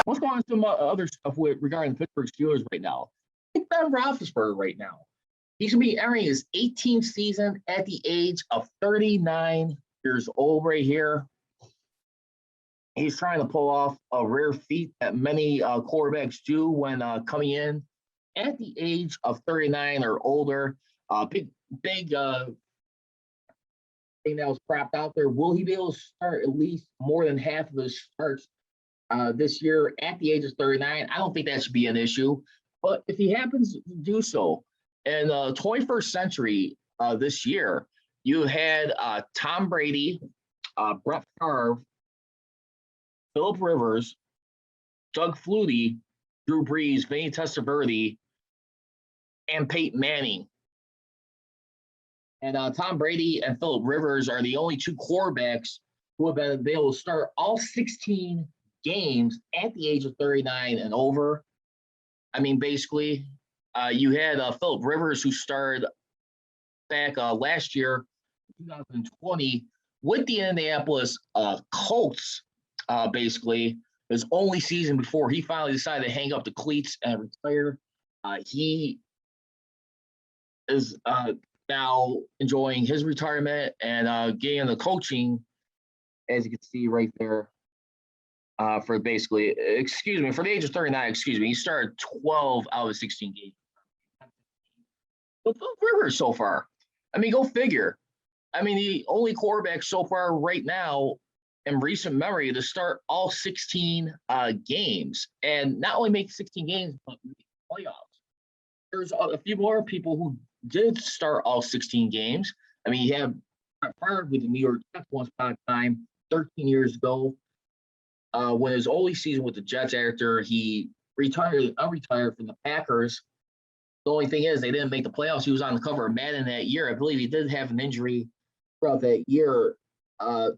Let's go on to some other stuff with regarding the Pittsburgh Steelers right now. Think Ben Roethlisberger right now. He's going to be entering his 18th season at the age of 39 years old right here. He's trying to pull off a rare feat that many quarterbacks do when coming in at the age of 39 or older. Big thing that was crapped out there. Will he be able to start at least more than half of his starts this year at the age of 39? I don't think that should be an issue. But if he happens to do so, in the 21st century this year, you had Tom Brady, Brett Favre, Philip Rivers, Doug Flutie, Drew Brees, Vinny Testaverde, and Peyton Manning. And Tom Brady and Philip Rivers are the only two quarterbacks who have been able to start all 16 games at the age of 39 and over. I mean, basically, you had Philip Rivers, who started back last year, 2020, with the Indianapolis Colts, basically, his only season before he finally decided to hang up the cleats and retire. He is now enjoying his retirement and getting the coaching, as you can see right there, for basically, for the age of 39, he started 12 out of 16 games. But Philip Rivers so far, I mean, go figure. I mean, the only quarterback so far right now in recent memory to start all 16 games, and not only make 16 games, but make playoffs. There's a few more people who did start all 16 games. I mean, you have Favre with the New York Jets once upon a time, 13 years ago, when his only season with the Jets after he unretired from the Packers. The only thing is they didn't make the playoffs. He was on the cover of Madden that year. I believe he did have an injury throughout that year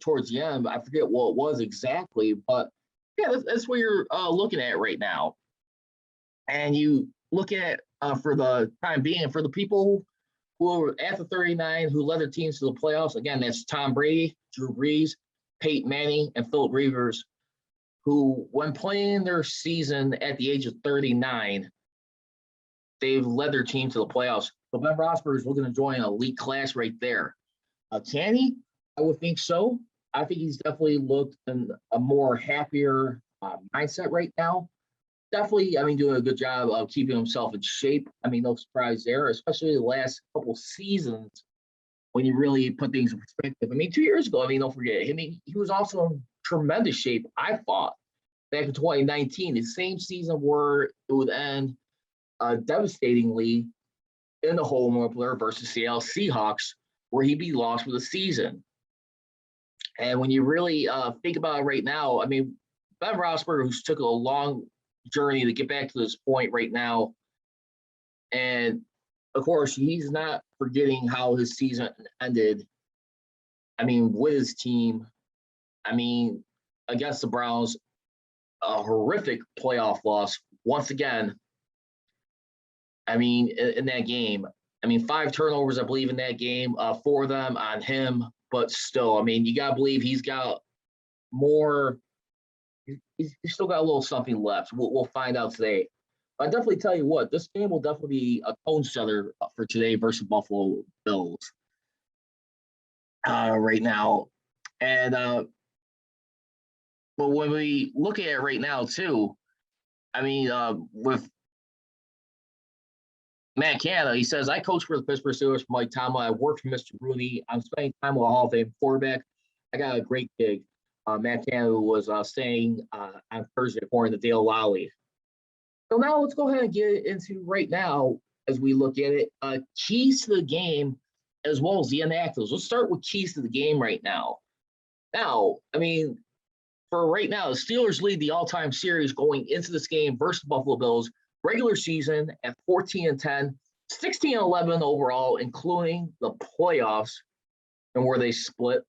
towards the end. I forget what it was exactly, but yeah, that's what you're looking at right now. And you look at, for the time being, for the people who are at the 39 who led their teams to the playoffs, again, that's Tom Brady, Drew Brees, Peyton Manning, and Philip Rivers, who, when playing their season at the age of 39, they've led their team to the playoffs. So Ben Roethlisberger is looking to join an elite class right there. Can he? I would think so. I think he's definitely looked in a more happier mindset right now. Definitely, I mean, doing a good job of keeping himself in shape. I mean, no surprise there, especially the last couple seasons when you really put things in perspective. I mean, 2 years ago, I mean, don't forget, I mean, he was also in tremendous shape, I thought, back in 2019, the same season where it would end devastatingly in the home opener versus Seattle Seahawks, where he'd be lost for the season. And when you really think about it right now, I mean, Ben Roethlisberger, who's took a long journey to get back to this point right now, and of course, he's not forgetting how his season ended. I mean, with his team, I mean, against the Browns, a horrific playoff loss once again. I mean, in that game, I mean, 5 turnovers, I believe, in that game, 4 of them on him. But still, I mean, you got to believe he's got more. He's still got a little something left. We'll find out today. But I definitely tell you what, this game will definitely be a tone setter for today versus Buffalo Bills right now. And but when we look at it right now, too, I mean, with Matt Canada, he says, I coach for the Pittsburgh Steelers for Mike Tomlin. I work for Mr. Rooney. I'm spending time with a Hall of Fame quarterback. I got a great gig. Matt Canada was saying on Thursday, according to Dale Lally. So now let's go ahead and get into right now, as we look at it, keys to the game as well as the inactives. Let's start with keys to the game right now. Now, I mean, for right now, the Steelers lead the all-time series going into this game versus the Buffalo Bills. Regular season at 14-10, 16-11 overall, including the playoffs and where they split.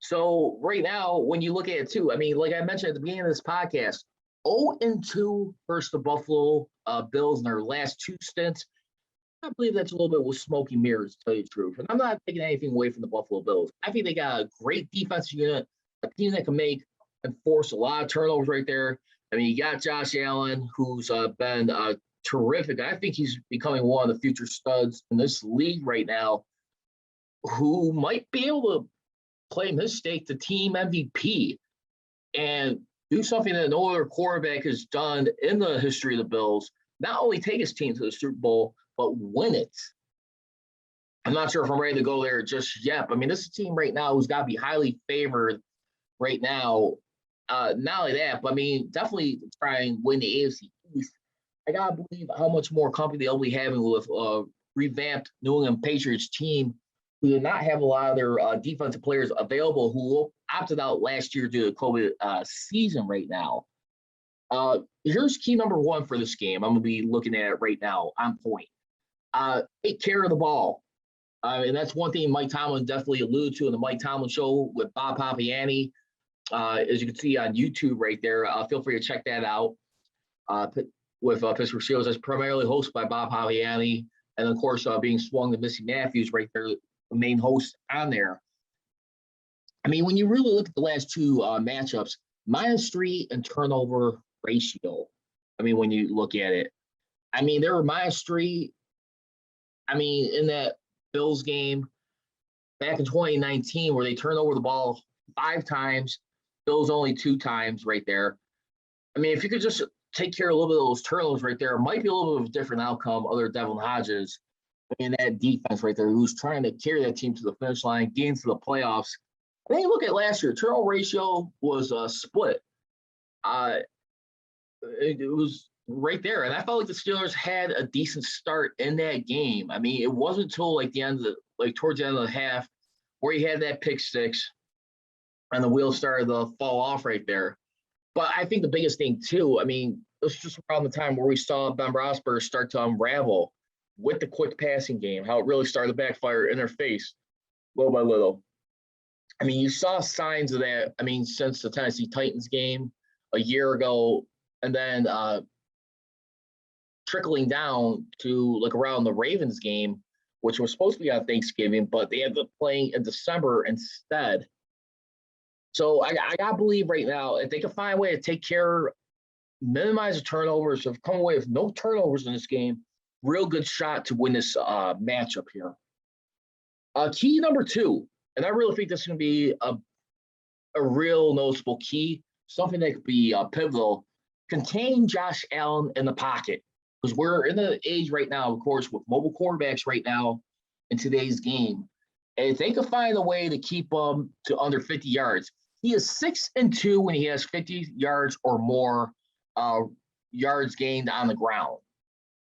So right now, when you look at it too, I mean, like I mentioned at the beginning of this podcast, 0-2 versus the Buffalo Bills in their last 2 stints. I believe that's a little bit with smoky mirrors, to tell you the truth. And I'm not taking anything away from the Buffalo Bills. I think they got a great defensive unit, a team that can make and force a lot of turnovers right there. I mean, you got Josh Allen, who's been terrific. I think he's becoming one of the future studs in this league right now, who might be able to claim his stake to team MVP and do something that no other quarterback has done in the history of the Bills. Not only take his team to the Super Bowl, but win it. I'm not sure if I'm ready to go there just yet. But I mean, this is a team right now who's got to be highly favored right now. Not only that, but I mean, definitely try and win the AFC East. I gotta believe how much more company they'll be having with revamped New England Patriots team, who did not have a lot of their defensive players available, who opted out last year due to COVID season right now. Here's key number one for this game. I'm going to be looking at it right now on point. Take care of the ball. And that's one thing Mike Tomlin definitely alluded to in the Mike Tomlin show with Bob Papiani. As you can see on YouTube right there, feel free to check that out. With Pittsburgh Steelers, that's primarily hosted by Bob Papiani. And of course, being swung to Missy Matthews right there, the main host on there. I mean, when you really look at the last two matchups, -3 and turnover ratio. I mean, when you look at it, I mean, there were -3. I mean, in that Bills game back in 2019, where they turned over the ball 5 times, Bills only 2 times right there. I mean, if you could just take care of a little bit of those turnovers right there, it might be a little bit of a different outcome other Devin Hodges in that defense right there, who's trying to carry that team to the finish line, get into the playoffs. I think look at last year, turnover ratio was split. It was right there, and I felt like the Steelers had a decent start in that game. I mean, it wasn't until like the end of towards the end of the half where he had that pick six, and the wheels started to fall off right there. But I think the biggest thing too, I mean, it was just around the time where we saw Ben Roethlisberger start to unravel with the quick passing game, how it really started to backfire in their face little by little. I mean, you saw signs of that, I mean, since the Tennessee Titans game a year ago, and then trickling down to like around the Ravens game, which was supposed to be on Thanksgiving, but they ended up playing in December instead. So I got to believe right now, if they can find a way to take care, minimize the turnovers, if come away with no turnovers in this game, real good shot to win this matchup here. Key number 2, and I really think this is going to be a real noticeable key, something that could be pivotal. Contain Josh Allen in the pocket, because we're in the age right now, of course, with mobile quarterbacks right now in today's game. And if they can find a way to keep him to under 50 yards, he is 6-2 when he has 50 yards or more yards gained on the ground,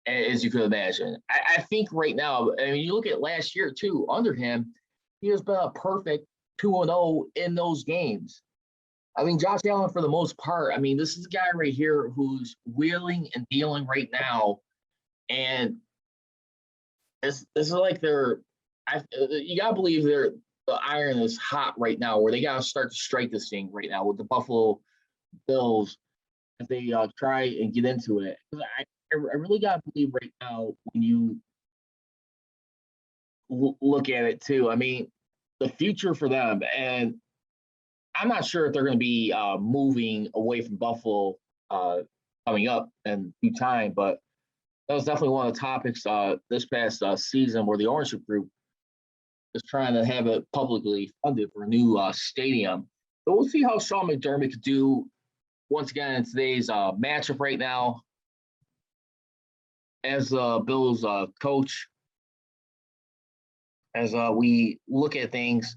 as you could imagine. I think right now, I mean, you look at last year too, under him, he has been a perfect 2-0 in those games. I mean, Josh Allen, for the most part, I mean, this is a guy right here who's wheeling and dealing right now. And this is like you got to believe the iron is hot right now, where they got to start to strike this thing right now with the Buffalo Bills if they try and get into it. I really got to believe right now when you look at it too. I mean, the future for them, and I'm not sure if they're going to be moving away from Buffalo coming up in due time, but that was definitely one of the topics this past season, where the ownership group is trying to have it publicly funded for a new stadium. But we'll see how Sean McDermott could do once again in today's matchup right now as Bills coach. As we look at things,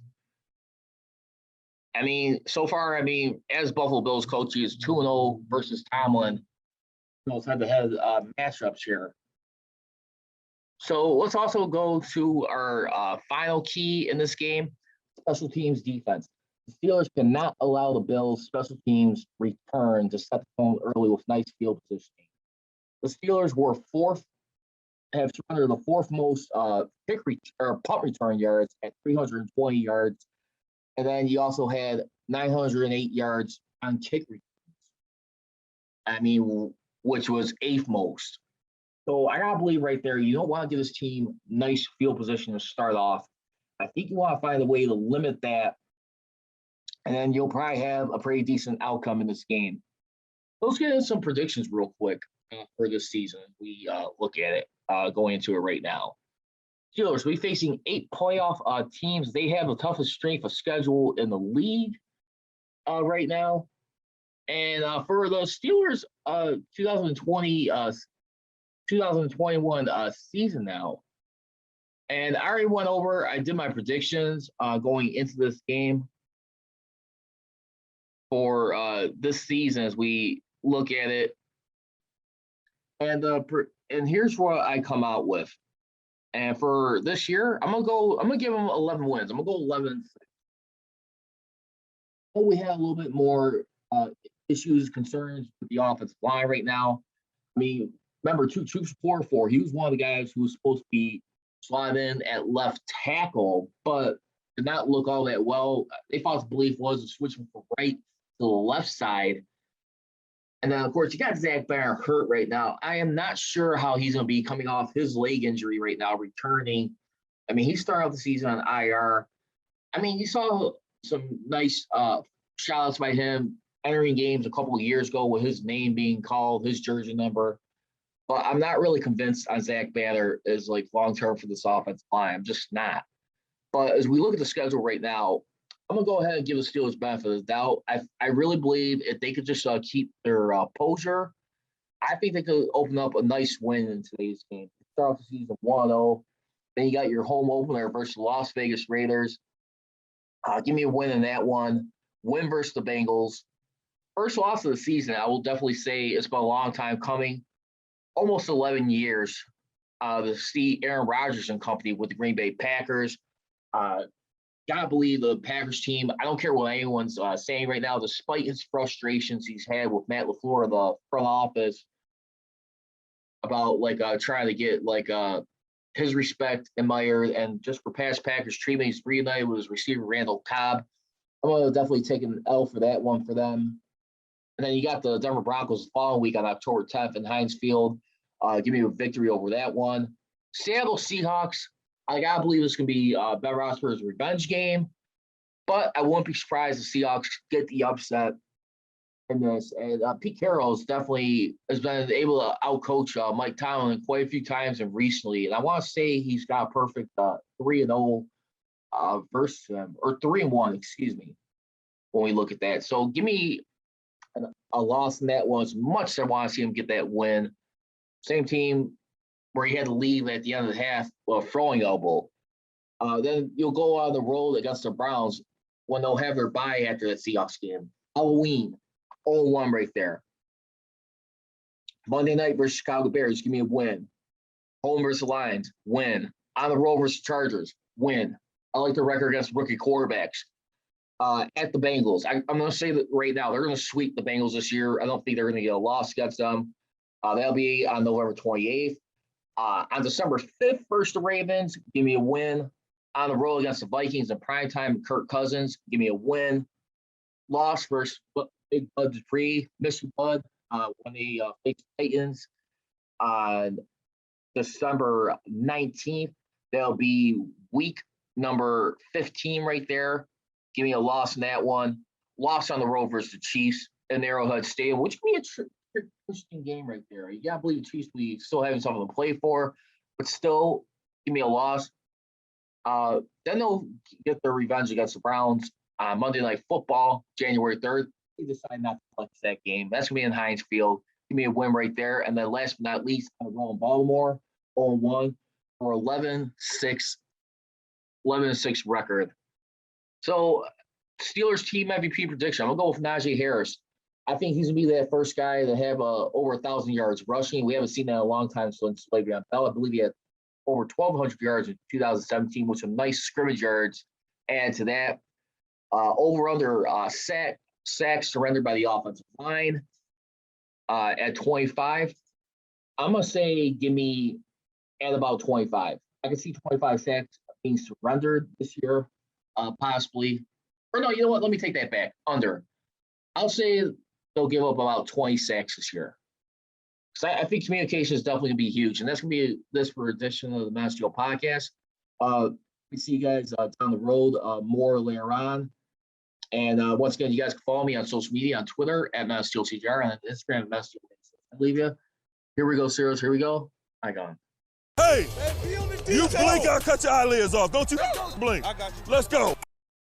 I mean, so far, I mean, as Buffalo Bills coach, he is 2-0 versus Tomlin. Those head-to-head matchups here. So let's also go to our final key in this game, special teams defense. The Steelers cannot allow the Bills' special teams return to set the tone early with nice field positioning. The Steelers were have surrendered the 4th most punt return yards at 320 yards. And then you also had 908 yards on kick returns. I mean, which was 8th most. So I gotta believe right there, you don't want to give this team nice field position to start off. I think you want to find a way to limit that and then you'll probably have a pretty decent outcome in this game. Let's get into some predictions real quick for this season. We look at it going into it right now. Steelers, we facing 8 playoff teams. They have the toughest strength of schedule in the league right now. And for the Steelers, 2021 season now. And I already went over, I did my predictions going into this game for this season as we look at it. And here's what I come out with. And for this year, I'm gonna give them 11 wins. I'm gonna go 11-6. But we have a little bit more issues, concerns with the offensive line right now. I mean, remember, Troops 4-4, he was one of the guys who was supposed to be slotted in at left tackle, but did not look all that well. They thought the belief was to switch him from right to the left side. And then, of course, you got Zach Banner hurt right now. I am not sure how he's going to be coming off his leg injury right now, returning. I mean, he started off the season on IR. I mean, you saw some nice shout-outs by him entering games a couple of years ago with his name being called, his jersey number. But I'm not really convinced on Zach Banner is like long-term for this offensive line. I'm just not. But as we look at the schedule right now, I'm going to go ahead and give the Steelers benefit of the doubt. I really believe if they could just keep their posture, I think they could open up a nice win in today's game. Start off the season 1-0. Then you got your home opener versus the Las Vegas Raiders. Give me a win in that one. Win versus the Bengals. First loss of the season, I will definitely say it's been a long time coming. Almost 11 years to see Aaron Rodgers and company with the Green Bay Packers. Gotta believe the Packers team, I don't care what anyone's saying right now, despite his frustrations he's had with Matt LaFleur, the front office, about trying to get his respect admired, and just for past Packers treatment, he's reunited with his receiver Randall Cobb. I'm going to definitely take an L for that one for them. And then you got the Denver Broncos the following week on October 10th in Heinz Field. Give me a victory over that one. Seattle Seahawks, I got to believe this can be Ben Roethlisberger's revenge game, but I wouldn't be surprised if the Seahawks get the upset in this. And Pete Carroll has definitely been able to outcoach Mike Tomlin quite a few times and recently. And I want to say he's got a perfect 3-0 versus him, or 3-1, excuse me, when we look at that. So give me a loss in that one as much as I want to see him get that win. Same team where he had to leave at the end of the half with a throwing elbow. Then you'll go on the road against the Browns when they'll have their bye after that Seahawks game. Halloween, 0-1 right there. Monday night versus Chicago Bears, give me a win. Home versus Lions, win. On the road versus Chargers, win. I like the record against rookie quarterbacks. At the Bengals, I'm going to say that right now, they're going to sweep the Bengals this year. I don't think they're going to get a loss against them. That'll be on November 28th. On December 5th, versus the Ravens, give me a win. On the road against the Vikings in primetime, Kirk Cousins, give me a win. Loss versus Big Bud Dupree, Mr. Bud, when they face the Titans on December 19th. That'll be week number 15 right there. Give me a loss in that one. Loss on the road versus the Chiefs in Arrowhead Stadium, which can be a interesting game right there. You gotta believe the Chiefs will be still having something to play for, but still give me a loss. Then they'll get their revenge against the Browns on Monday Night Football, January 3rd. They decide not to flex that game. That's gonna be in Heinz Field. Give me a win right there. And then last but not least, on the road in Baltimore, 0-1 for 11-6 record. So Steelers team MVP prediction. I'm gonna go with Najee Harris. I think he's gonna be that first guy to have over 1,000 yards rushing. We haven't seen that in a long time since Le'Veon Bell. I believe he had over 1,200 yards in 2017 with some nice scrimmage yards. Add to that, over under sacks surrendered by the offensive line at 25. I'm gonna say give me at about 25. I can see 25 sacks being surrendered this year. Possibly. Or no, you know what? Let me take that back. Under. I'll say they'll give up about 20 sacks this year. So I think communication is definitely going to be huge. And that's going to be this for edition of the Master Podcast. We see you guys down the road more later on. And once again, you guys can follow me on social media, on Twitter at MassTLCJR, and on Instagram at MassTLCJR. I leave you. Here we go, Cyrus. Here we go. I got him. Hey, you blink, I'll cut your eyelids off. Don't you blink. I got you. Let's go.